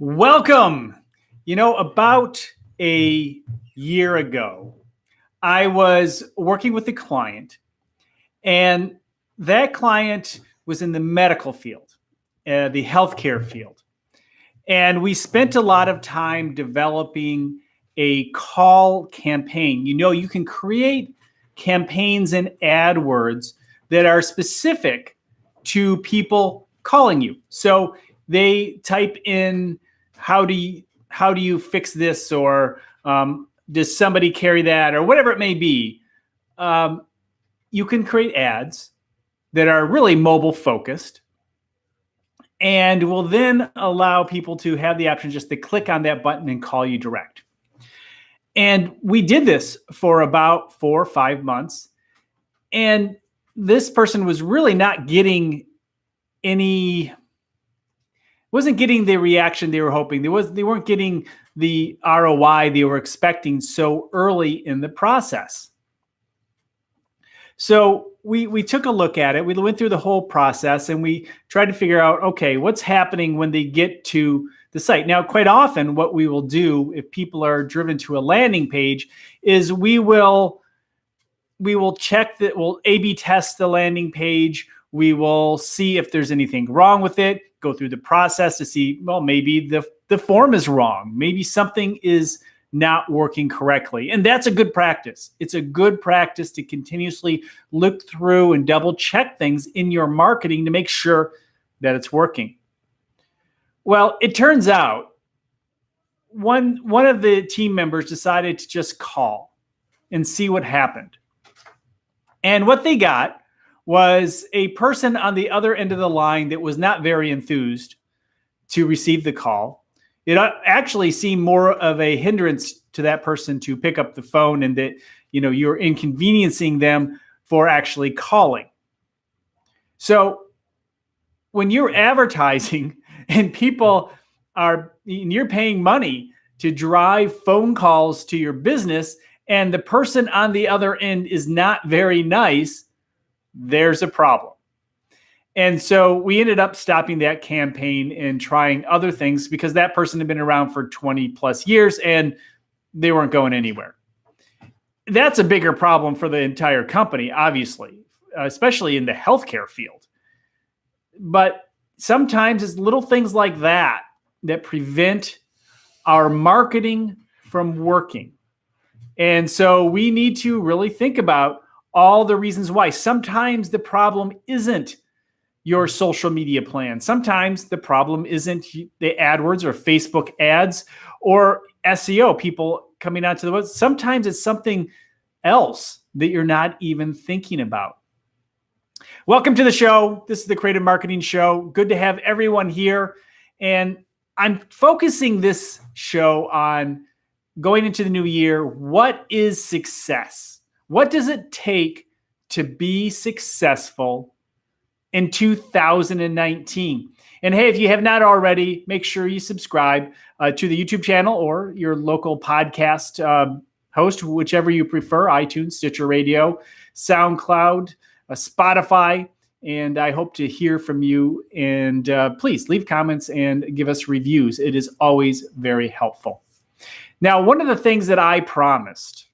Welcome. About a year ago, I was working with a client, and that client was in the medical field, the healthcare field. And we spent a lot of time developing a call campaign. You can create campaigns in AdWords that are specific to people calling you. So they type in, how do you fix this, or does somebody carry that, or whatever it may be. You can create ads that are really mobile focused, and will then allow people to have the option just to click on that button and call you direct. And we did this for about 4 or 5 months, and this person was really not getting wasn't getting the reaction they were hoping. They weren't getting the ROI they were expecting so early in the process. So we took a look at it. We went through the whole process and we tried to figure out, okay, what's happening when they get to the site. Now, quite often what we will do if people are driven to a landing page is we will check that, we'll A/B test the landing page. We will see if there's anything wrong with it, go through the process to see, well, maybe the form is wrong. Maybe something is not working correctly. And that's a good practice. It's a good practice to continuously look through and double check things in your marketing to make sure that it's working. Well, it turns out one of the team members decided to just call and see what happened. And what they got was a person on the other end of the line that was not very enthused to receive the call. It actually seemed more of a hindrance to that person to pick up the phone, and that you're inconveniencing them for actually calling. So when you're advertising and you're paying money to drive phone calls to your business, and the person on the other end is not very nice, there's a problem. And so we ended up stopping that campaign and trying other things because that person had been around for 20 plus years and they weren't going anywhere. That's a bigger problem for the entire company, obviously, especially in the healthcare field. But sometimes it's little things like that that prevent our marketing from working. And so we need to really think about all the reasons why. Sometimes the problem isn't your social media plan. Sometimes the problem isn't the AdWords or Facebook ads or SEO, people coming onto the website. Sometimes it's something else that you're not even thinking about. Welcome to the show. This is the Creative Marketing Show. Good to have everyone here. And I'm focusing this show on going into the new year. What is success? What does it take to be successful in 2019? And hey, if you have not already, make sure you subscribe to the YouTube channel or your local podcast host, whichever you prefer, iTunes, Stitcher Radio, SoundCloud, Spotify. And I hope to hear from you. And please leave comments and give us reviews. It is always very helpful. Now, one of the things that I promised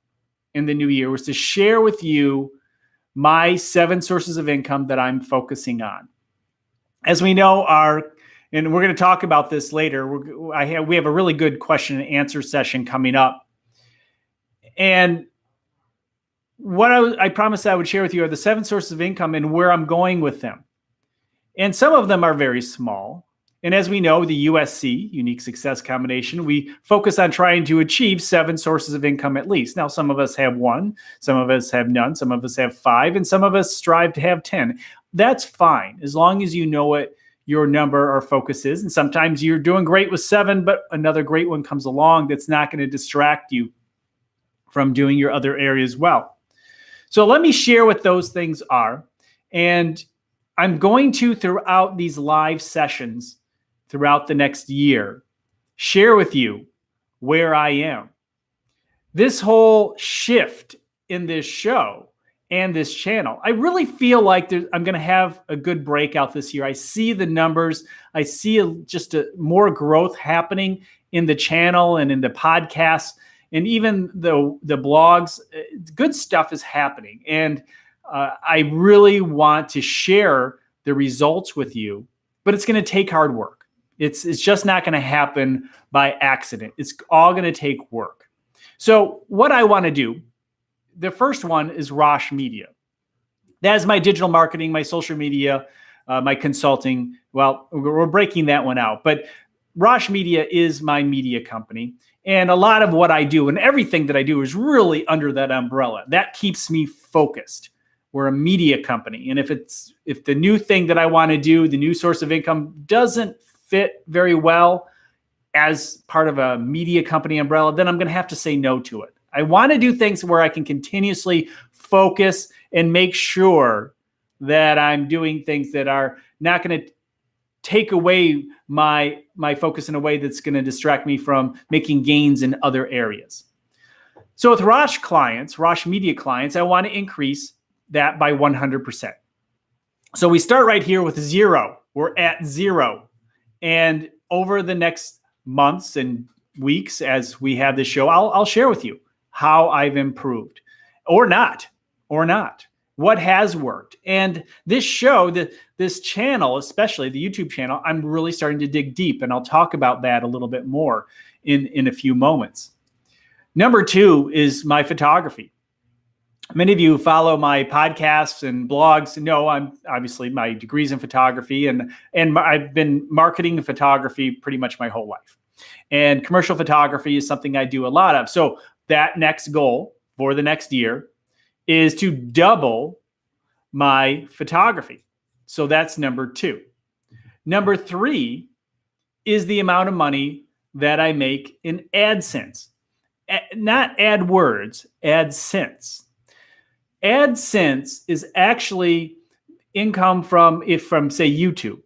in the new year was to share with you my 7 sources of income that I'm focusing on. As we know, and we're going to talk about this later, we have a really good question and answer session coming up. And what I promised I would share with you are the 7 sources of income and where I'm going with them. And some of them are very small. And as we know, the USC, Unique Success Combination, we focus on trying to achieve 7 sources of income at least. Now, some of us have 1, some of us have none, some of us have 5, and some of us strive to have 10. That's fine, as long as you know what your number or focus is. And sometimes you're doing great with 7, but another great one comes along that's not going to distract you from doing your other areas well. So let me share what those things are. And I'm going to, throughout these live sessions, throughout the next year, share with you where I am. This whole shift in this show and this channel. I really feel like I'm going to have a good breakout this year. I see the numbers. I see just more growth happening in the channel and in the podcasts and even the blogs. Good stuff is happening. And I really want to share the results with you, but it's going to take hard work. It's just not going to happen by accident. It's all going to take work. So what I want to do, the first one is Rosh Media. That is my digital marketing, my social media, my consulting. Well, we're breaking that one out. But Rosh Media is my media company. And a lot of what I do and everything that I do is really under that umbrella. That keeps me focused. We're a media company. And if the new thing that I want to do, the new source of income doesn't fit very well as part of a media company umbrella, then I'm going to have to say no to it. I want to do things where I can continuously focus and make sure that I'm doing things that are not going to take away my focus in a way that's going to distract me from making gains in other areas. So with Rosh Media clients, I want to increase that by 100%. So we start right here with 0. We're at 0. And over the next months and weeks as we have this show, I'll share with you how I've improved or not, what has worked. And this show, this channel, especially the YouTube channel, I'm really starting to dig deep, and I'll talk about that a little bit more in a few moments. Number 2 is my photography. Many of you who follow my podcasts and blogs know I'm obviously my degree's in photography, and I've been marketing photography pretty much my whole life. And commercial photography is something I do a lot of. So that next goal for the next year is to double my photography. So that's number 2. Number 3 is the amount of money that I make in AdSense. Not AdWords, AdSense. AdSense is actually income from say YouTube,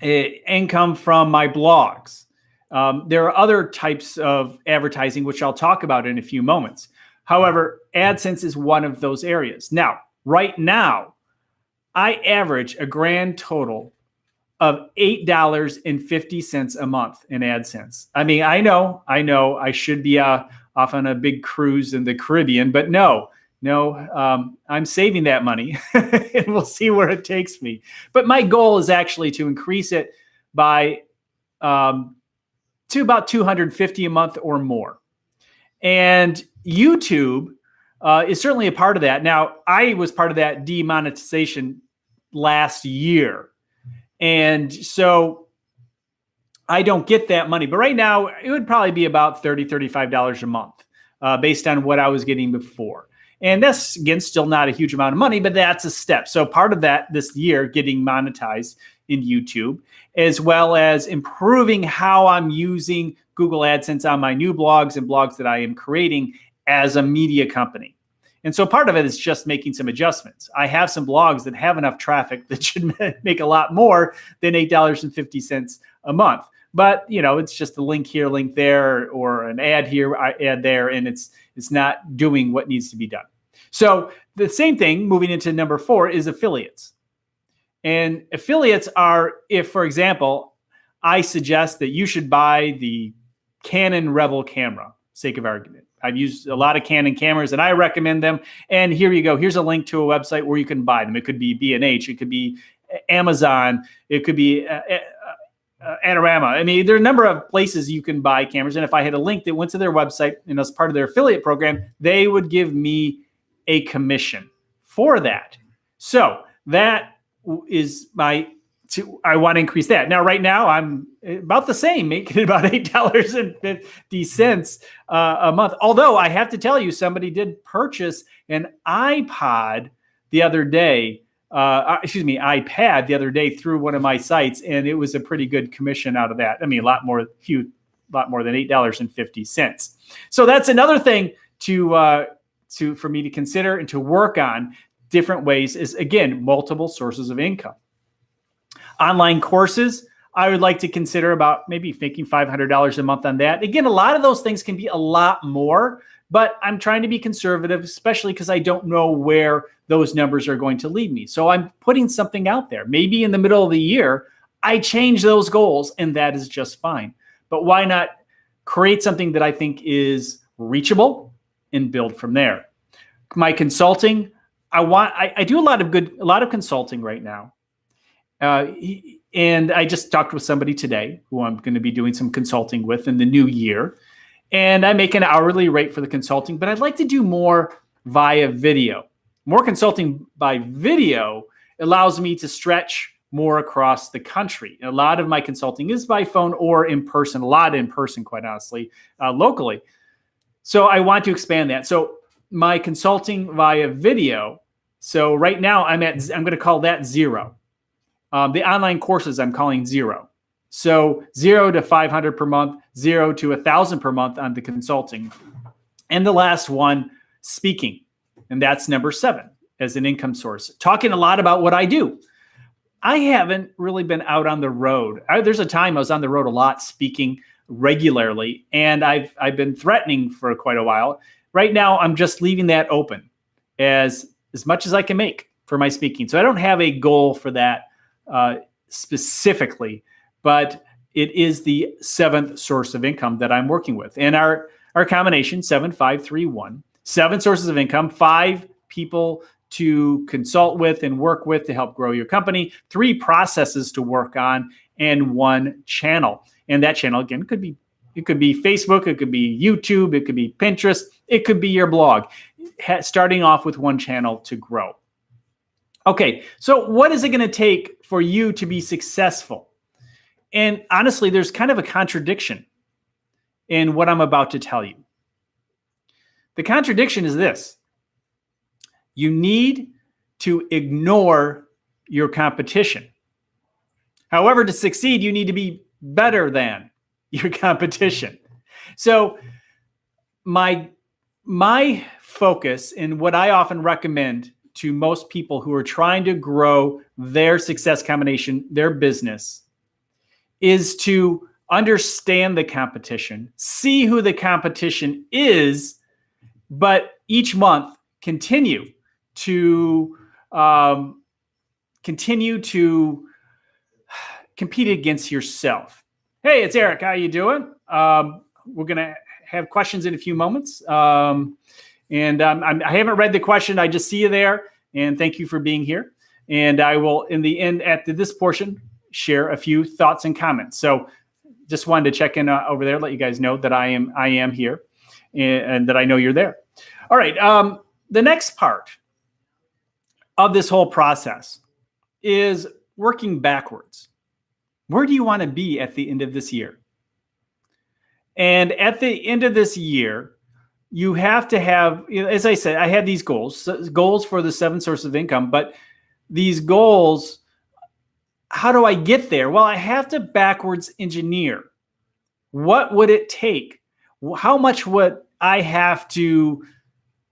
income from my blogs. There are other types of advertising, which I'll talk about in a few moments. However, AdSense is one of those areas. Now, right now, I average a grand total of $8.50 a month in AdSense. I mean, I know I should be off on a big cruise in the Caribbean, but no, I'm saving that money and we'll see where it takes me. But my goal is actually to increase it by to about $250 a month or more. And YouTube is certainly a part of that. Now, I was part of that demonetization last year. And so I don't get that money. But right now, it would probably be about $30, $35 a month based on what I was getting before. And that's, again, still not a huge amount of money, but that's a step. So part of that this year, getting monetized in YouTube, as well as improving how I'm using Google AdSense on my new blogs and blogs that I am creating as a media company. And so part of it is just making some adjustments. I have some blogs that have enough traffic that should make a lot more than $8.50 a month. But, it's just a link here, link there, or an ad here, ad there, and it's not doing what needs to be done. So the same thing, moving into number 4, is affiliates. And affiliates are, if, for example, I suggest that you should buy the Canon Rebel camera, sake of argument. I've used a lot of Canon cameras and I recommend them. And here you go. Here's a link to a website where you can buy them. It could be B&H. It could be Amazon. It could be Anorama. I mean, there are a number of places you can buy cameras. And if I had a link that went to their website and as part of their affiliate program, they would give me a commission for that. So that is I want to increase that. Now, right now, I'm about the same, making about $8.50 a month. Although I have to tell you, somebody did purchase an iPad the other day, iPad the other day through one of my sites, and it was a pretty good commission out of that. I mean, a lot more than $8.50. So that's another thing for me to consider and to work on. Different ways is, again, multiple sources of income. Online courses, I would like to consider about maybe making $500 a month on that. Again, a lot of those things can be a lot more but I'm trying to be conservative, especially because I don't know where those numbers are going to lead me. So I'm putting something out there. Maybe in the middle of the year, I change those goals, and that is just fine. But why not create something that I think is reachable and build from there? My consulting, I do a lot of consulting right now. And I just talked with somebody today who I'm going to be doing some consulting with in the new year. And I make an hourly rate for the consulting, but I'd like to do more via video. More consulting by video allows me to stretch more across the country. A lot of my consulting is by phone or in person, a lot in person, quite honestly, locally. So I want to expand that. So my consulting via video. So right now I'm going to call that 0. The online courses I'm calling 0. So 0 to 500 per month, 0 to 1,000 per month on the consulting. And the last one, speaking. And that's number 7 as an income source. Talking a lot about what I do. I haven't really been out on the road. There's a time I was on the road a lot, speaking regularly, and I've been threatening for quite a while. Right now, I'm just leaving that open as much as I can make for my speaking. So I don't have a goal for that specifically, but it is the 7th source of income that I'm working with. And our combination, 7-5-3-1, 7 sources of income, 5 people to consult with and work with to help grow your company, 3 processes to work on, and 1 channel. And that channel, again, could be Facebook, it could be YouTube, it could be Pinterest, it could be your blog, starting off with 1 channel to grow. Okay, so what is it going to take for you to be successful? And honestly, there's kind of a contradiction in what I'm about to tell you. The contradiction is this. You need to ignore your competition. However, to succeed, you need to be better than your competition. So my focus and what I often recommend to most people who are trying to grow their success combination, their business, is to understand the competition, see who the competition is, but each month continue to compete against yourself. Hey, it's Eric. How you doing? We're going to have questions in a few moments. I haven't read the question. I just see you there. And thank you for being here. And I will, in the end, at this portion, share a few thoughts and comments. So just wanted to check in over there, let you guys know that I am here and that I know you're there. All right. The next part of this whole process is working backwards. Where do you want to be at the end of this year? And at the end of this year, you have to have, as I said, I have these goals for the 7 sources of income, but these goals, how do I get there? Well, I have to backwards engineer. What would it take? How much would I have to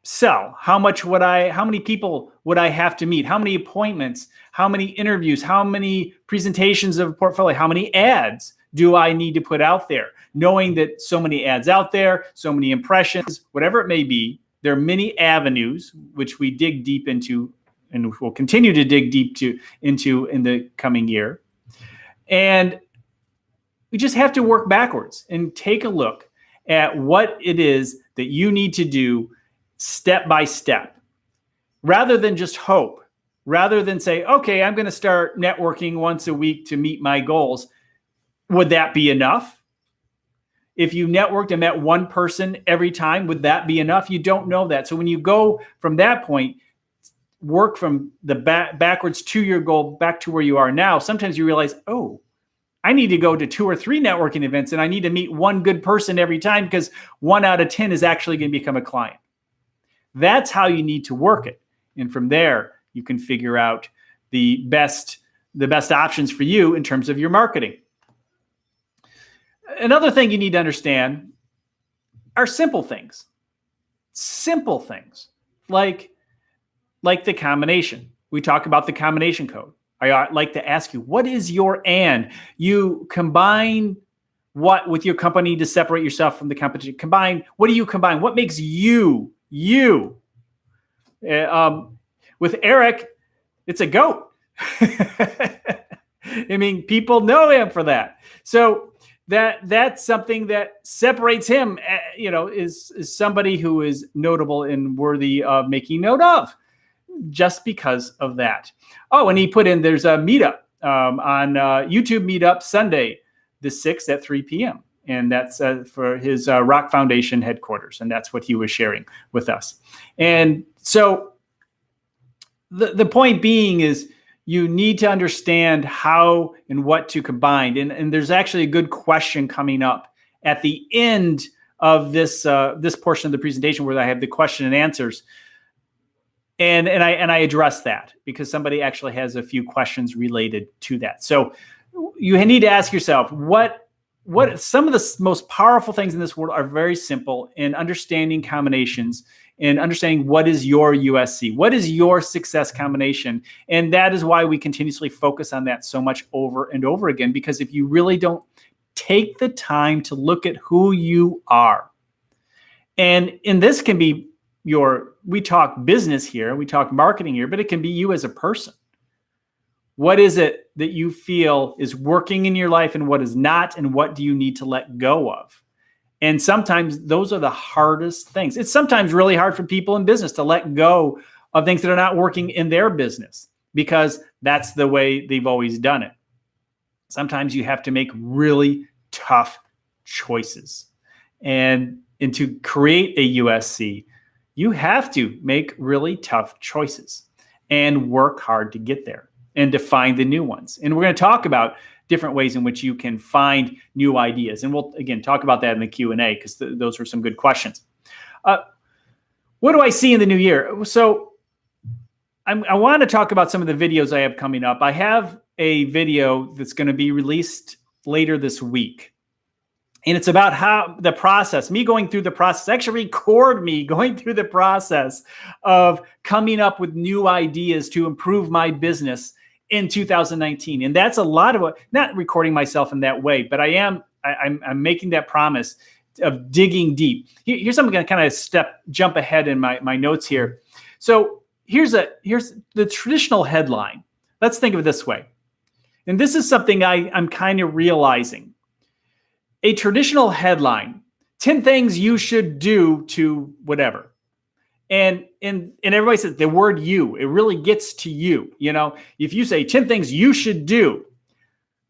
sell? How many people would I have to meet? How many appointments? How many interviews? How many presentations of a portfolio? How many ads do I need to put out there? Knowing that so many ads out there, so many impressions, whatever it may be, there are many avenues which we dig deep into and will continue to dig deep into in the coming year. And we just have to work backwards and take a look at what it is that you need to do step by step, rather than just hope, rather than say, okay, I'm going to start networking once a week to meet my goals. Would that be enough? If you networked and met 1 person every time, would that be enough? You don't know that. So when you go from that point, work from the backwards to your goal, back to where you are now, sometimes you realize, oh, I need to go to 2 or 3 networking events and I need to meet 1 good person every time because 1 out of 10 is actually going to become a client. That's how you need to work it. And from there, you can figure out the best options for you in terms of your marketing. Another thing you need to understand are simple things. Simple things like the combination. We talk about the combination code. I like to ask you, what is your and? You combine what with your company to separate yourself from the competition. Combine. What do you combine? What makes you you? With Eric, it's a goat. I mean, people know him for that. So that's something that separates him, is somebody who is notable and worthy of making note of, just because of that. Oh, and he put in, there's a meetup on YouTube meetup Sunday, the 6th at 3 p.m. And that's for his Rock Foundation headquarters. And that's what he was sharing with us. And so the point being is, you need to understand how and what to combine. And there's actually a good question coming up at the end of this portion of the presentation where I have the question and answers. And I address that because somebody actually has a few questions related to that. So you need to ask yourself, what some of the most powerful things in this world are very simple in understanding combinations and understanding what is your USC, what is your success combination. And that is why we continuously focus on that so much over and over again, because if you really don't take the time to look at who you are, and this can be we talk business here, we talk marketing here, but it can be you as a person. What is it that you feel is working in your life and what is not, and what do you need to let go of? And sometimes those are the hardest things. It's sometimes really hard for people in business to let go of things that are not working in their business because that's the way they've always done it. Sometimes you have to make really tough choices. And to create a USC, you have to make really tough choices and work hard to get there and to find the new ones. And we're going to talk about different ways in which you can find new ideas. And we'll, again, talk about that in the Q&A because those were some good questions. What do I see in the new year? So I want to talk about some of the videos I have coming up. I have a video that's going to be released later this week. And it's about how the process, me going through the process, actually record me going through the process of coming up with new ideas to improve my business in 2019. And that's a lot of not recording myself in that way, but I'm making that promise of digging deep. Here's something I'm going to kind of jump ahead in my notes here. So here's the traditional headline. Let's think of it this way. And this is something I'm kind of realizing. A traditional headline, 10 things you should do to whatever. And everybody says the word you, it really gets to you. If you say 10 things you should do,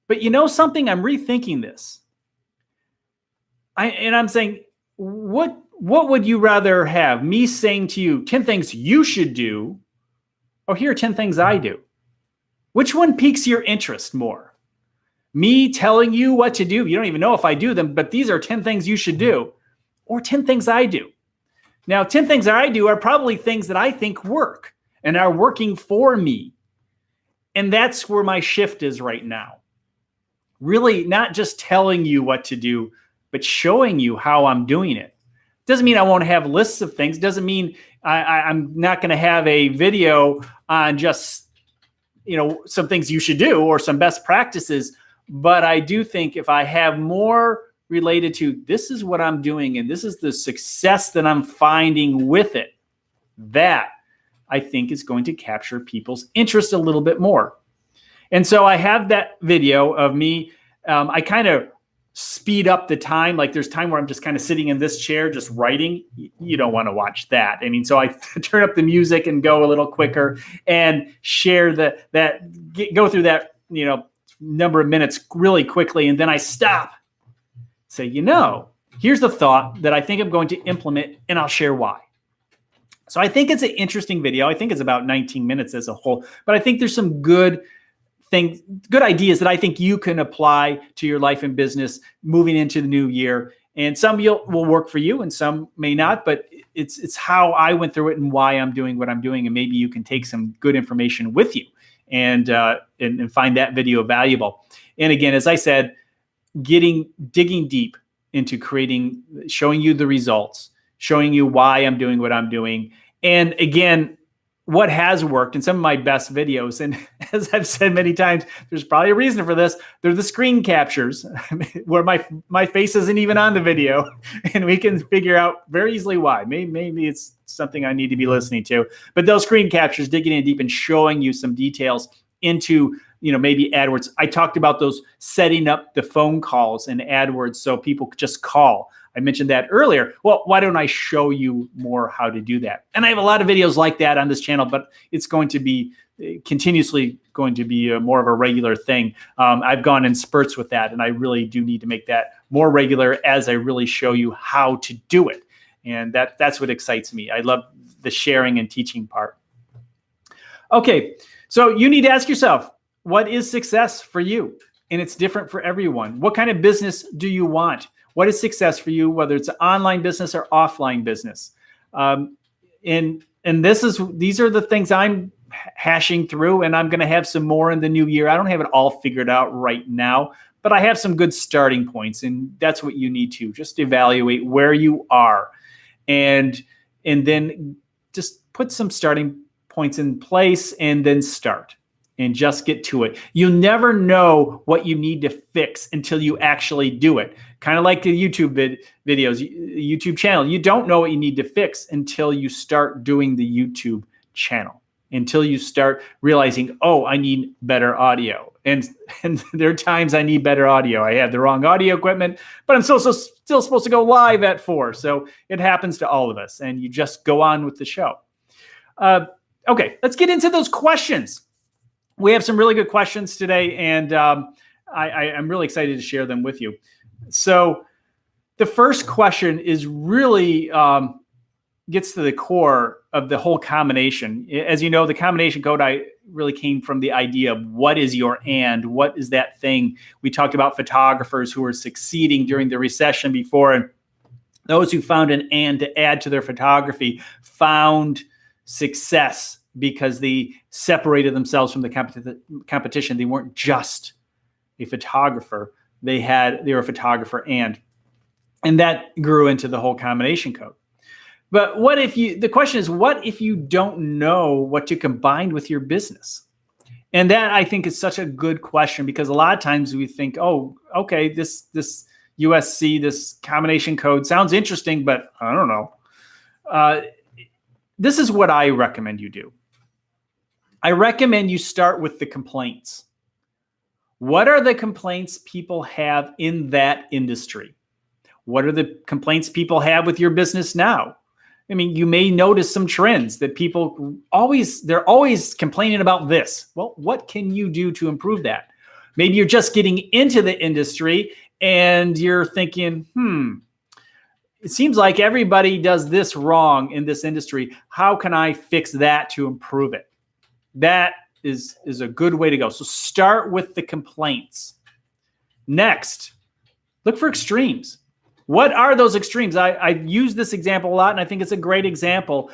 but something, I'm rethinking this. I'm saying, what would you rather have me saying to you 10 things you should do, or here are 10 things I do? Which one piques your interest more? Me telling you what to do, you don't even know if I do them, but these are 10 things you should do, or 10 things I do. Now, 10 things that I do are probably things that I think work and are working for me. And that's where my shift is right now. Really not just telling you what to do, but showing you how I'm doing it. Doesn't mean I won't have lists of things. Doesn't mean I'm not going to have a video on just, some things you should do or some best practices. But I do think if I have more related to this is what I'm doing and this is the success that I'm finding with it, that I think is going to capture people's interest a little bit more. And so I have that video of me. I kind of speed up the time. Like there's time where I'm just kind of sitting in this chair, just writing. You don't want to watch that. I mean, so I turn up the music and go a little quicker and share go through that, number of minutes really quickly. And then I stop. Say, here's the thought that I think I'm going to implement, and I'll share why. So I think it's an interesting video. I think it's about 19 minutes as a whole, but I think there's some good ideas that I think you can apply to your life and business moving into the new year. And some will work for you and some may not, but it's how I went through it and why I'm doing what I'm doing. And maybe you can take some good information with you and find that video valuable. And again, as I said, digging deep into showing you the results, showing you why I'm doing what I'm doing. And again, what has worked in some of my best videos, and as I've said many times, there's probably a reason for this. They're the screen captures where my face isn't even on the video, and we can figure out very easily why. Maybe it's something I need to be listening to. But those screen captures, digging in deep and showing you some details into, maybe AdWords. I talked about those setting up the phone calls in AdWords so people could just call. I mentioned that earlier. Well, why don't I show you more how to do that? And I have a lot of videos like that on this channel, but it's going to be continuously going to be more of a regular thing. I've gone in spurts with that, and I really do need to make that more regular as I really show you how to do it. And that's what excites me. I love the sharing and teaching part. Okay, so you need to ask yourself, what is success for you? And it's different for everyone. What kind of business do you want? What is success for you, whether it's an online business or offline business? And these are the things I'm hashing through, and I'm going to have some more in the new year. I don't have it all figured out right now, but I have some good starting points, and that's what you need to just evaluate where you are, and then just put some starting points in place, and then start. And just get to it. You'll never know what you need to fix until you actually do it. Kind of like the YouTube videos, YouTube channel. You don't know what you need to fix until you start doing the YouTube channel. Until you start realizing, oh, I need better audio. And there are times I need better audio. I have the wrong audio equipment, but I'm still supposed to go live at 4. So it happens to all of us. And you just go on with the show. Okay, let's get into those questions. We have some really good questions today, and I'm really excited to share them with you. So the first question is really gets to the core of the whole combination. As you know, the combination code really came from the idea of what is your and, what is that thing? We talked about photographers who were succeeding during the recession before, and those who found an and to add to their photography found success because they separated themselves from the competition. They weren't just a photographer. They were a photographer and that grew into the whole combination code. But the question is, what if you don't know what to combine with your business? And that, I think, is such a good question, because a lot of times we think, oh, okay, this USC, this combination code sounds interesting, but I don't know. This is what I recommend you do. I recommend you start with the complaints. What are the complaints people have in that industry? What are the complaints people have with your business now? I mean, you may notice some trends that they're always complaining about this. Well, what can you do to improve that? Maybe you're just getting into the industry and you're thinking, it seems like everybody does this wrong in this industry. How can I fix that to improve it? That is a good way to go. So start with the complaints. Next, look for extremes. What are those extremes? I've used this example a lot, and I think it's a great example.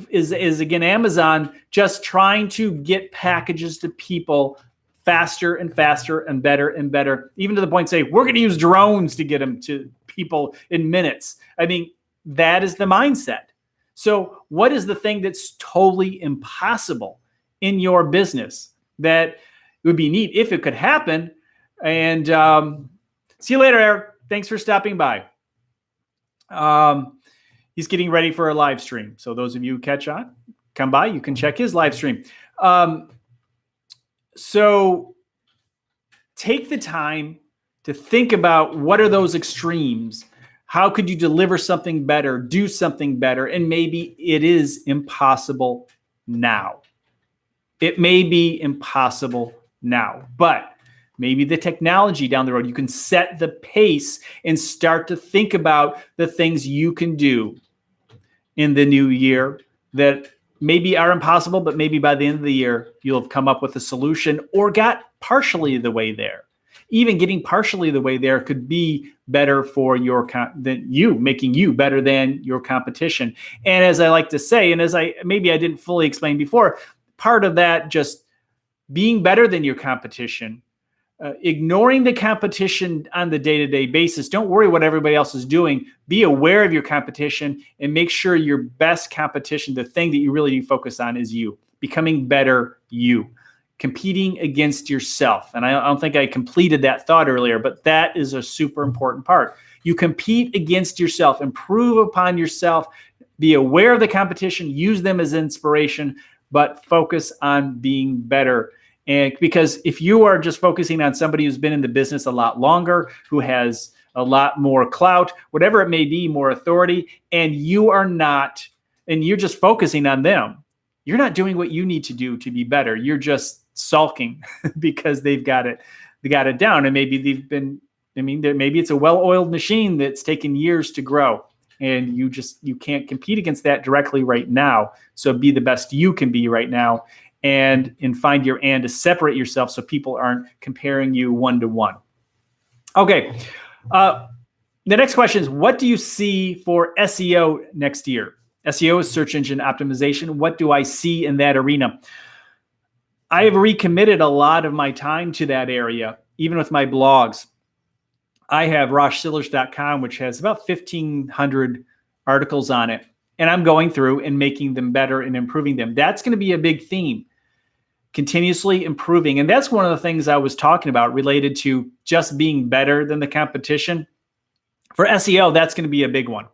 Is again, Amazon just trying to get packages to people faster and faster and better, even to the point say, we're going to use drones to get them to people in minutes. I mean, that is the mindset. So what is the thing that's totally impossible in your business that would be neat if it could happen? And see you later, Eric. Thanks for stopping by. He's getting ready for a live stream. So those of you who come by, you can check his live stream. So take the time to think about, what are those extremes? How could you deliver something better, do something better? And maybe it is impossible now. It may be impossible now, but maybe the technology down the road, you can set the pace and start to think about the things you can do in the new year that maybe are impossible, but maybe by the end of the year, you'll have come up with a solution or got partially the way there. Even getting partially the way there could be better for making you better than your competition. And as I like to say, and maybe I didn't fully explain before, part of that just being better than your competition ignoring the competition on the day-to-day basis. Don't worry what everybody else is doing. Be aware of your competition and make sure your best competition, the thing that you really need to focus on, is you. Becoming better you. Competing against yourself. And I don't think I completed that thought earlier, but that is a super important part. You compete against yourself, improve upon yourself, be aware of the competition, use them as inspiration, but focus on being better. And because if you are just focusing on somebody who's been in the business a lot longer, who has a lot more clout, whatever it may be, more authority, and you are not, and you're just focusing on them, you're not doing what you need to do to be better. You're just sulking because they got it down. And maybe maybe it's a well-oiled machine that's taken years to grow. And you can't compete against that directly right now. So be the best you can be right now. And find to separate yourself so people aren't comparing you one-to-one. Okay. The next question is, what do you see for SEO next year? SEO is search engine optimization. What do I see in that arena? I have recommitted a lot of my time to that area, even with my blogs. I have roshsillars.com, which has about 1,500 articles on it. And I'm going through and making them better and improving them. That's going to be a big theme. Continuously improving. And that's one of the things I was talking about related to just being better than the competition. For SEO, that's going to be a big one.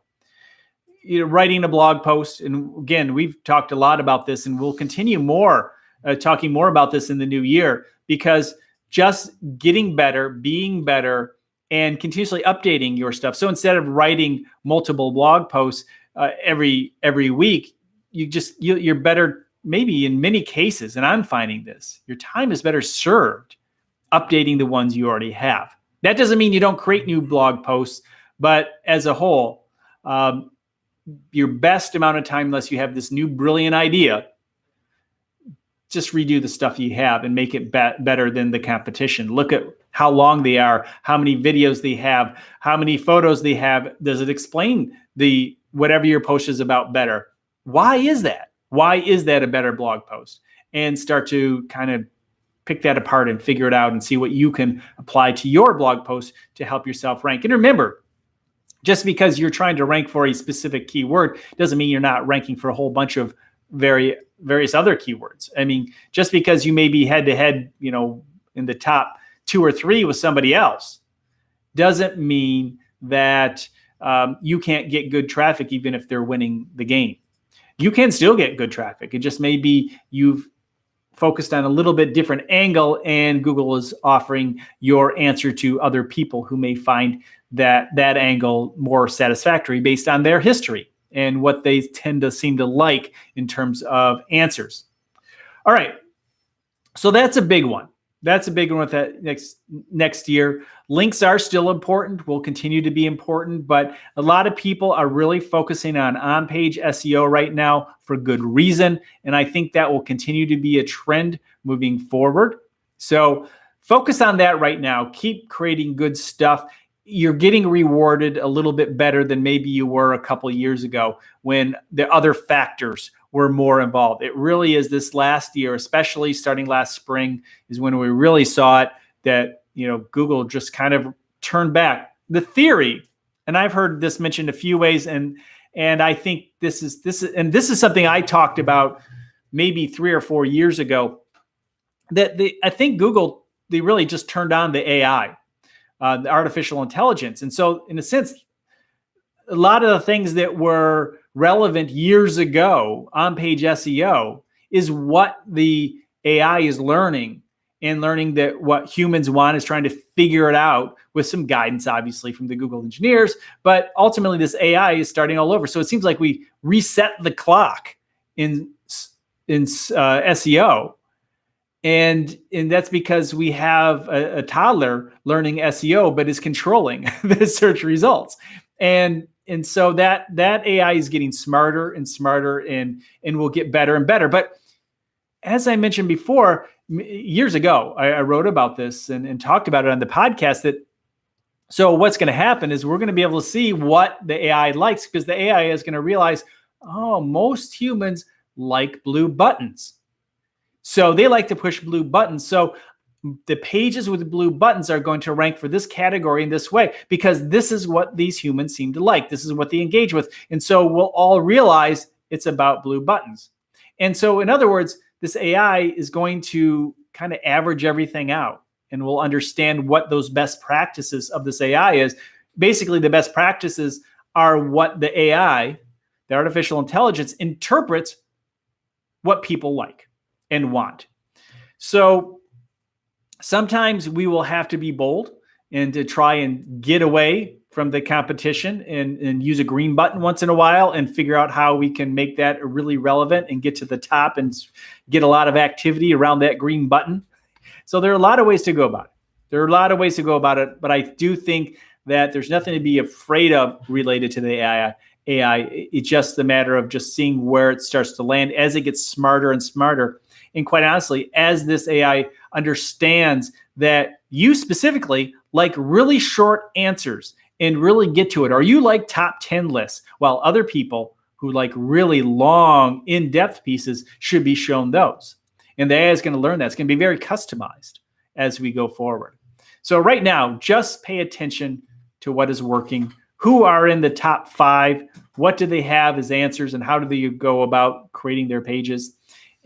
Writing a blog post. And again, we've talked a lot about this, and we'll continue talking more about this in the new year, because just getting better, being better, and continuously updating your stuff. So instead of writing multiple blog posts every week, you're better. Maybe in many cases, and I'm finding this, your time is better served updating the ones you already have. That doesn't mean you don't create new blog posts, but as a whole, your best amount of time, unless you have this new brilliant idea, just redo the stuff you have and make it better than the competition. Look at how long they are, how many videos they have, how many photos they have. Does it explain whatever your post is about better? Why is that? Why is that a better blog post? And start to kind of pick that apart and figure it out and see what you can apply to your blog post to help yourself rank. And remember, just because you're trying to rank for a specific keyword doesn't mean you're not ranking for a whole bunch of various other keywords. I mean, just because you may be head to head, in the top 2 or 3 with somebody else, doesn't mean that you can't get good traffic even if they're winning the game. You can still get good traffic. It just may be you've focused on a little bit different angle, and Google is offering your answer to other people who may find that angle more satisfactory based on their history and what they tend to seem to like in terms of answers. All right. So that's a big one. That's a big one with that next year. Links are still important, will continue to be important, but a lot of people are really focusing on page SEO right now for good reason. And I think that will continue to be a trend moving forward. So focus on that right now. Keep creating good stuff. You're getting rewarded a little bit better than maybe you were a couple of years ago when the other factors were more involved. It really is this last year, especially starting last spring, is when we really saw it, that Google just kind of turned back. The theory, and I've heard this mentioned a few ways, and I think this is something I talked about maybe 3 or 4 years ago, that I think Google, they really just turned on the AI, the artificial intelligence. And so in a sense, a lot of the things that were relevant years ago on page SEO is what the AI is learning, and learning that what humans want, is trying to figure it out with some guidance, obviously, from the Google engineers. But ultimately, this AI is starting all over. So it seems like we reset the clock in SEO. And that's because we have a toddler learning SEO, but is controlling the search results. And so that AI is getting smarter and smarter, and will get better and better. But as I mentioned before, years ago, I wrote about this and talked about it on the podcast, so what's going to happen is we're going to be able to see what the AI likes, because the AI is going to realize, most humans like blue buttons. So they like to push blue buttons. So the pages with the blue buttons are going to rank for this category in this way because this is what these humans seem to like. This is what they engage with. And so we'll all realize it's about blue buttons. And so in other words, this AI is going to kind of average everything out, and we'll understand what those best practices of this AI is. Basically, the best practices are what the AI, the artificial intelligence, interprets what people like and want. So sometimes we will have to be bold and to try and get away from the competition and use a green button once in a while and figure out how we can make that really relevant and get to the top and get a lot of activity around that green button. So there are a lot of ways to go about it. But I do think that there's nothing to be afraid of related to the AI. It's just a matter of just seeing where it starts to land as it gets smarter and smarter. And quite honestly, as this AI understands that you specifically like really short answers and really get to it, or you like top 10 lists, while other people who like really long, in-depth pieces should be shown those. And the AI is going to learn that. It's going to be very customized as we go forward. So right now, just pay attention to what is working, who are in the top 5, what do they have as answers, and how do they go about creating their pages.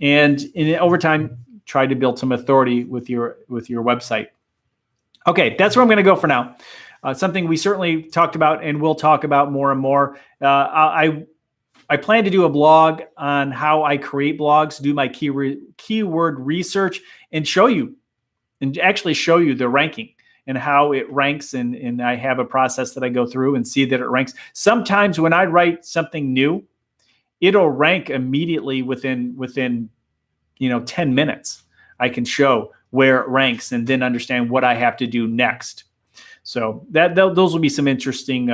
And over time, try to build some authority with your website. Okay, that's where I'm going to go for now. Something we certainly talked about and will talk about more and more. I plan to do a blog on how I create blogs, do my keyword research, and actually show you the ranking and how it ranks. And I have a process that I go through and see that it ranks. Sometimes when I write something new, it'll rank immediately within 10 minutes. I can show where it ranks and then understand what I have to do next. So those will be some interesting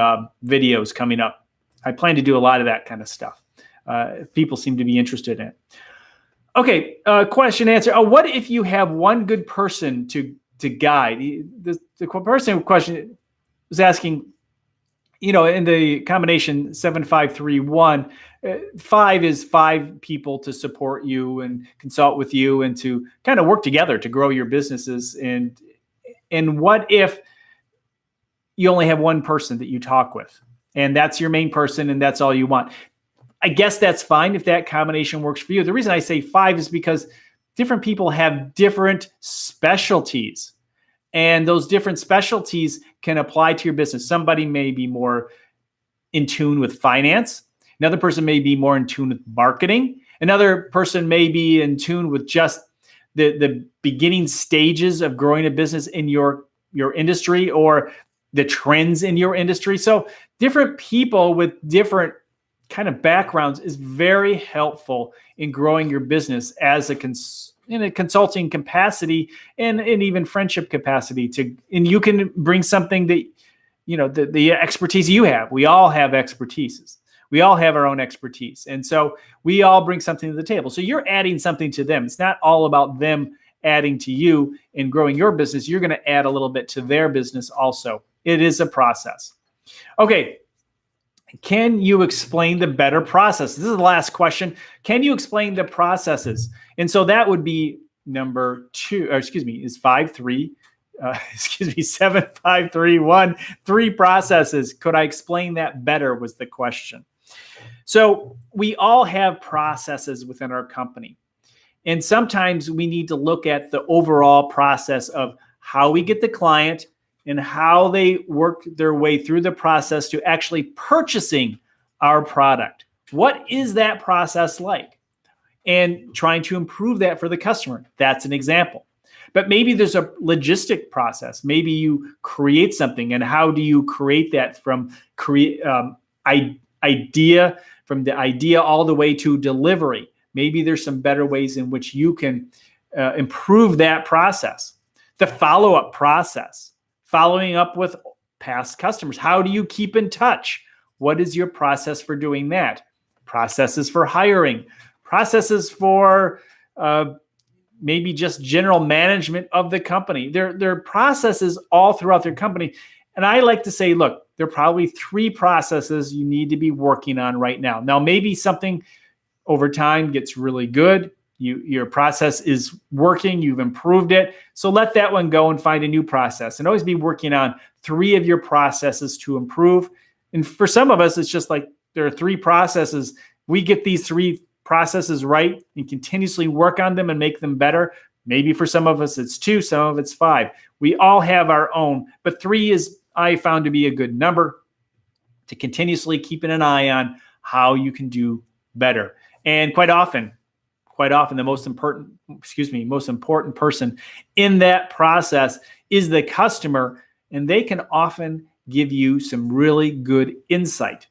videos coming up. I plan to do a lot of that kind of stuff. People seem to be interested in it. Okay, question answer. What if you have one good person to guide? The person question was asking, in the combination 7531, 5 is 5 people to support you and consult with you and to kind of work together to grow your businesses. And what if you only have one person that you talk with, and that's your main person, and that's all you want? I guess that's fine if that combination works for you. The reason I say 5 is because different people have different specialties, and those different specialties can apply to your business. Somebody may be more in tune with finance. Another person may be more in tune with marketing. Another person may be in tune with just the beginning stages of growing a business in your industry or the trends in your industry. So different people with different kind of backgrounds is very helpful in growing your business as in a consulting capacity and even friendship capacity and you can bring something that, the expertise you have. We all have expertises. We all have our own expertise. And so we all bring something to the table. So you're adding something to them. It's not all about them adding to you and growing your business. You're going to add a little bit to their business also. It is a process. Okay. Can you explain the better process? This is the last question. Can you explain the processes? And so that would be number 2, or is 7531, 3 processes. Could I explain that better was the question. So we all have processes within our company. And sometimes we need to look at the overall process of how we get the client and how they work their way through the process to actually purchasing our product. What is that process like? And trying to improve that for the customer. That's an example. But maybe there's a logistic process. Maybe you create something, and how do you create that from idea all the way to delivery? Maybe there's some better ways in which you can improve that process. The follow-up process. Following up with past customers. How do you keep in touch? What is your process for doing that? Processes for hiring. Processes for maybe just general management of the company. There are processes all throughout their company. And I like to say, look, there are probably 3 processes you need to be working on right now. Now, maybe something over time gets really good Your process is working, you've improved it. So let that one go and find a new process, and always be working on 3 of your processes to improve. And for some of us, it's just like there are 3 processes. We get these 3 processes right and continuously work on them and make them better. Maybe for some of us, it's 2, some of it's 5. We all have our own, but 3 is, I found, to be a good number to continuously keeping an eye on how you can do better. And quite often, the most important person in that process is the customer, and they can often give you some really good insight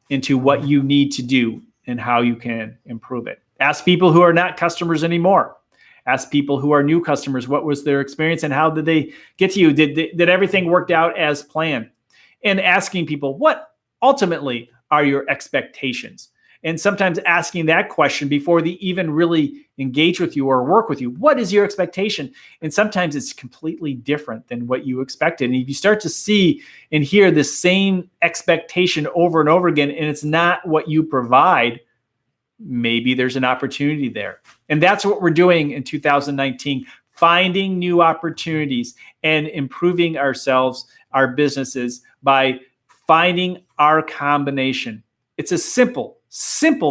into what you need to do and how you can improve it. Ask people who are not customers anymore. Ask people who are new customers, what was their experience and how did they get to you? Did everything work out as planned? And asking people, what ultimately are your expectations? And sometimes asking that question before they even really engage with you or work with you. What is your expectation? And sometimes it's completely different than what you expected. And if you start to see and hear the same expectation over and over again, and it's not what you provide, maybe there's an opportunity there. And that's what we're doing in 2019, finding new opportunities and improving ourselves, our businesses, by finding our combination. It's a simple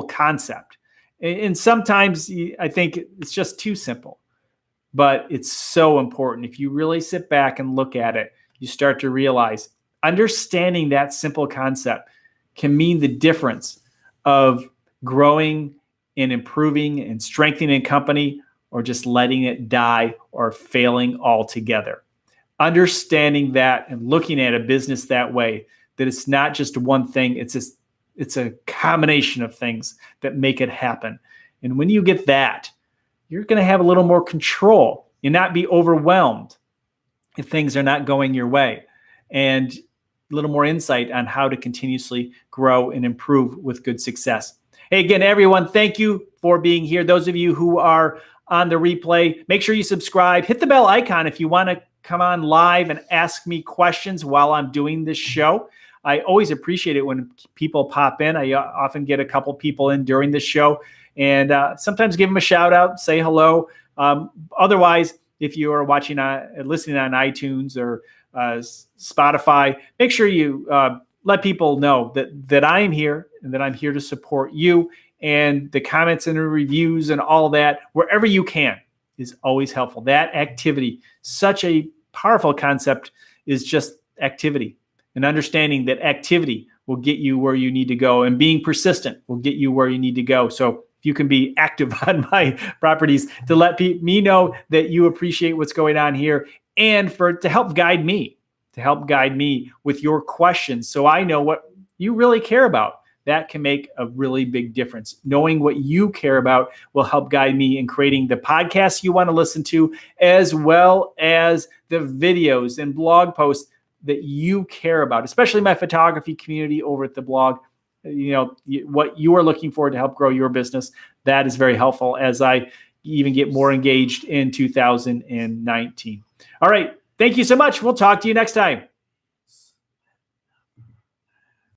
concept. And sometimes I think it's just too simple, but it's so important. If you really sit back and look at it, you start to realize understanding that simple concept can mean the difference of growing and improving and strengthening a company, or just letting it die or failing altogether. Understanding that and looking at a business that way, that it's not just one thing, it's a combination of things that make it happen. And when you get that, you're going to have a little more control. You'll not be overwhelmed if things are not going your way, and a little more insight on how to continuously grow and improve with good success. Hey, again, everyone, thank you for being here. Those of you who are on the replay, make sure you subscribe. Hit the bell icon if you want to come on live and ask me questions while I'm doing this show. I always appreciate it when people pop in. I often get a couple people in during the show, and sometimes give them a shout out, say hello. Otherwise, if you are watching, listening on iTunes or Spotify, make sure you let people know that I am here and that I'm here to support you. And the comments and the reviews and all that, wherever you can, is always helpful. That activity, such a powerful concept, is just activity. And understanding that activity will get you where you need to go, and being persistent will get you where you need to go. So if you can be active on my properties to let me know that you appreciate what's going on here, and to help guide me with your questions, so I know what you really care about. That can make a really big difference. Knowing what you care about will help guide me in creating the podcasts you want to listen to, as well as the videos and blog posts that you care about, especially my photography community over at the blog. What you are looking for to help grow your business, that is very helpful as I even get more engaged in 2019. All right. Thank you so much. We'll talk to you next time.